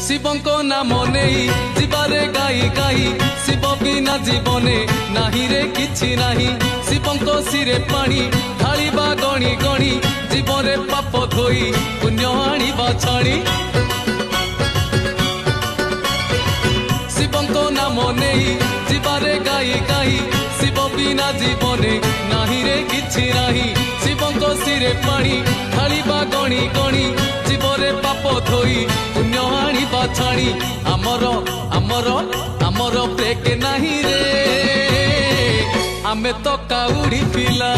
शिवंको नाम नहीं जीवारे गाई गाई शिव बिना जीवने नाही रे किछि नाही। शिवंको सिरे पानी ढालिबा गणी गणी जीवरे पाप धोई पुण्य आनिबा छाणी। शिवंको नाम नहीं जीवारे गाई गाई शिव बिना जीवने नाही रे किछि नाही। शिवंको सिरे पानी ढालिबा गणी गणी जीवरे पाप धोई पुण्य आनिबा छाणी। आमर आमर आमर ब्रेक नाही रे आमे तो काउड़ी पिला।